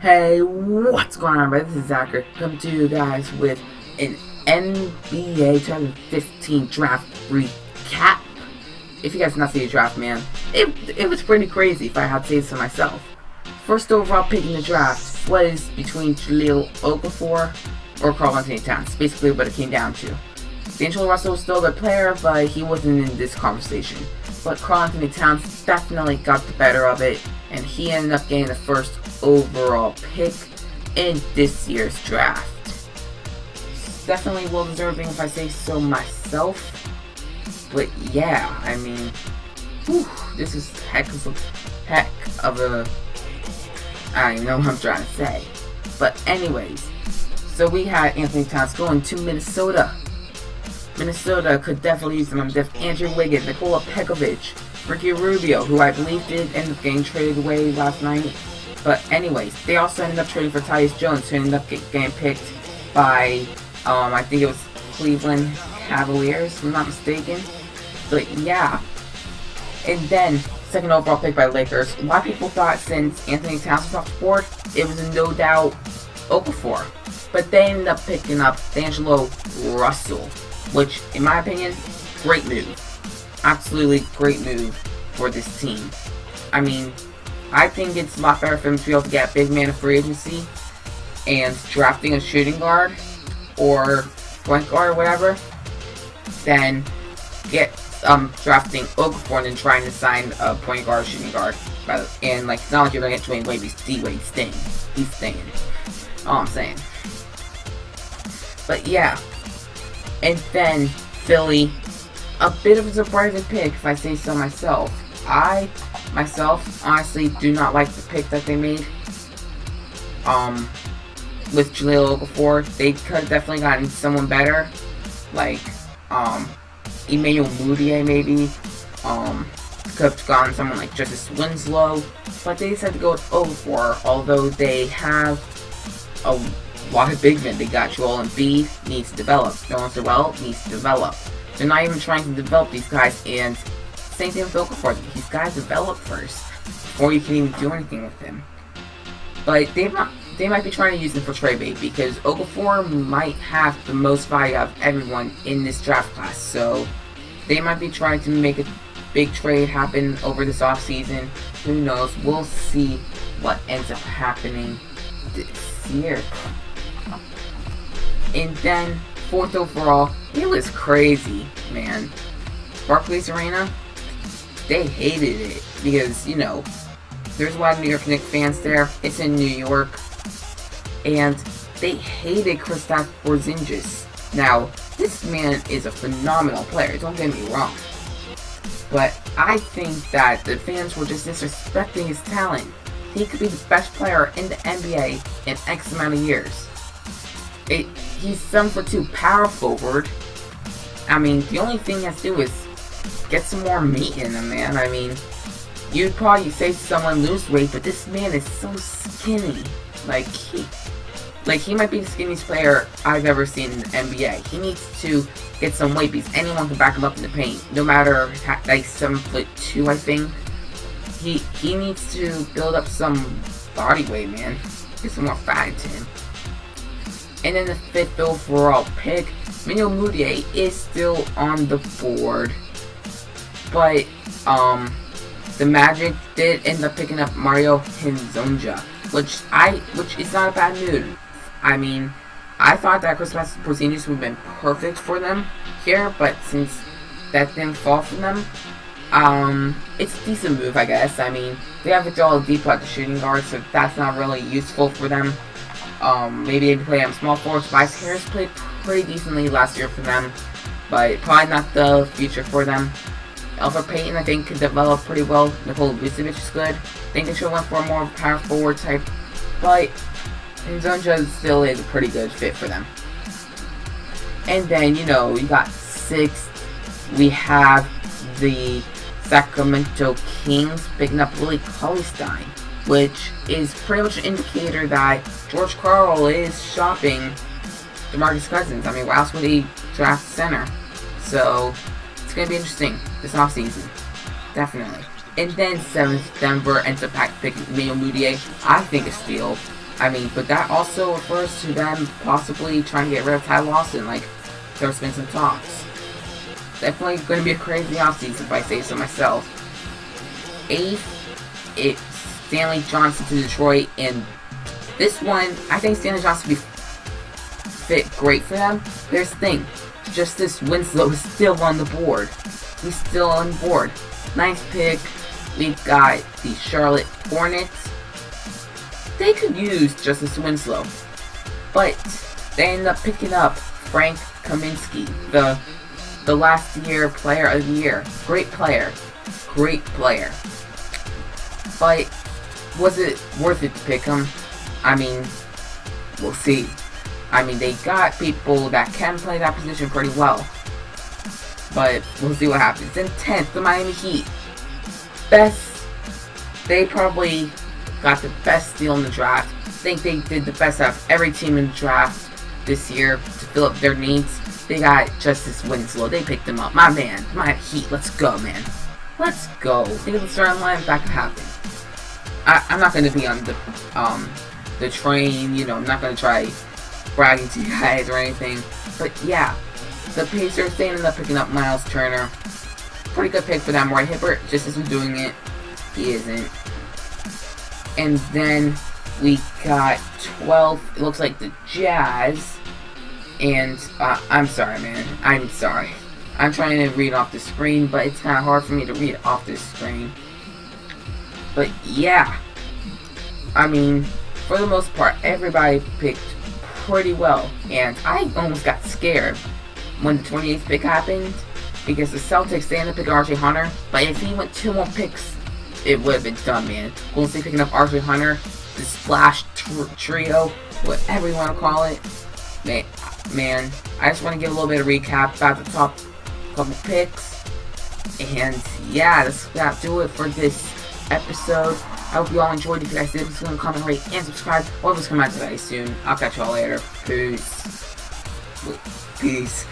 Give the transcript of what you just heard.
Hey, what's going on, everybody? This is Zachary coming to you guys with an NBA 2015 draft recap. If you guys did not see the draft, man, it was pretty crazy if I had to say so myself. First overall pick in the draft was between Jahlil Okafor or Karl-Anthony Towns. Basically what it came down to. D'Angelo Russell was still a good player, but he wasn't in this conversation. But Karl-Anthony Towns definitely got the better of it, and he ended up getting the first overall pick in this year's draft. Definitely well deserving if I say so myself. But yeah, I mean, this is heck of a I don't even know what I'm trying to say. But anyways, so we had Anthony Towns going to Minnesota. Minnesota could definitely use them. Andrew Wiggins, Nikola Pekovic, Ricky Rubio, who I believe did end up getting traded away last night. But anyways, they also ended up trading for Tyus Jones, who ended up getting picked by, I think it was Cleveland Cavaliers, if I'm not mistaken. But yeah. And then, second overall pick by Lakers. A lot of people thought since Anthony Towns was off the board, it was a no doubt Okafor. But they ended up picking up D'Angelo Russell, which, in my opinion, great move. Absolutely great move for this team. I mean, I think it's a lot better for him to be able to get a big man of free agency and drafting a shooting guard or point guard or whatever than drafting Okafor and then trying to sign a point guard or shooting guard. And like, it's not like you're gonna get Dwayne Wade, he's staying. He's staying. All I'm saying. But yeah. And then Philly, a bit of a surprising pick if I say so myself. I myself honestly do not like the pick that they made. With Jahlil Okafor, they could have definitely gotten someone better, like Emmanuel Mudiay maybe. Could have gotten someone like Justice Winslow, but they decided to go with Okafor. Although they have a lot of big men, they got Joel Embiid, needs to develop. Jonas Noel needs to develop. They're not even trying to develop these guys, and same thing with Okafor. These guys develop first before you can even do anything with them. But they might be trying to use them for trade bait because Okafor might have the most value of everyone in this draft class. So they might be trying to make a big trade happen over this offseason. Who knows? We'll see what ends up happening this year. And then fourth overall, it was crazy, man. Barclays Arena, they hated it because, you know, there's a lot of New York Knicks fans there. It's in New York. And they hated Kristaps Porzingis. Now, this man is a phenomenal player, don't get me wrong. But I think that the fans were just disrespecting his talent. He could be the best player in the NBA in X amount of years. He's 7'2" power forward. I mean, the only thing he has to do is get some more meat in him, man. I mean, you'd probably say to someone lose weight, but this man is so skinny. Like he might be the skinniest player I've ever seen in the NBA. He needs to get some weight because anyone can back him up in the paint. No matter, like 7'2", I think. He needs to build up some body weight, man. Get some more fat into him. And then the fifth overall pick, Emmanuel Mudiay is still on the board. But, the Magic did end up picking up Mario Hezonja, which is not a bad move. I mean, I thought that Kristaps Porzingis would have been perfect for them here, but since that didn't fall for them, it's a decent move, I guess. I mean, they have Joel Embiid at the shooting guard, so that's not really useful for them. Maybe they play on small forward. Tobias Harris played pretty decently last year for them, but probably not the future for them. Elfrid Payton, I think, could develop pretty well. Nikola Vucevic is good. I think they should have went for a more power forward type, but Hezonja still is a pretty good fit for them. And then, you know, you got sixth. We have the Sacramento Kings picking up Willie Cauley-Stein, which is pretty much an indicator that George Karl is shopping DeMarcus Cousins. I mean, why else would he draft center? So it's going to be interesting this offseason. Definitely. And then 7th, Denver ends up picking Emmanuel Mudiay. I think a steal. I mean, but that also refers to them possibly trying to get rid of Ty Lawson, like there's been some talks. Definitely going to be a crazy offseason if I say so myself. 8th, it's Stanley Johnson to Detroit, and this one, I think Stanley Johnson would fit great for them. Here's the thing, Justice Winslow is still on the board. He's still on board. 9th pick, we've got the Charlotte Hornets. They could use Justice Winslow, but they end up picking up Frank Kaminsky, the last year player of the year. Great player. But was it worth it to pick him? I mean, we'll see. I mean, they got people that can play that position pretty well. But we'll see what happens. Then 10th, the Miami Heat. They probably got the best deal in the draft. I think they did the best out of every team in the draft this year to fill up their needs. They got Justice Winslow. They picked him up. My man, my Heat. Let's go, man. Let's go. Think of the starting line back to happen. I'm not going to be on the train. You know, I'm not going to try bragging to you guys or anything. But yeah, the Pacers, they ended up picking up Miles Turner. Pretty good pick for them. Roy Hibbert just isn't doing it. He isn't. And then we got 12th. It looks like the Jazz. And I'm sorry, man. I'm sorry. I'm trying to read off the screen, but it's kind of hard for me to read off this screen. But yeah, I mean, for the most part, everybody picked pretty well. And I almost got scared when the 28th pick happened, because the Celtics, they ended up picking R.J. Hunter. But if he went 2 more picks, it would have been done, man. Golden State picking up R.J. Hunter, the Splash Trio, whatever you want to call it. Man, I just want to give a little bit of recap about the top couple picks. And yeah, that's about do it for this episode. I hope you all enjoyed. If you guys did, please comment, rate, and subscribe. Whatever's coming out today soon. I'll catch you all later. Peace.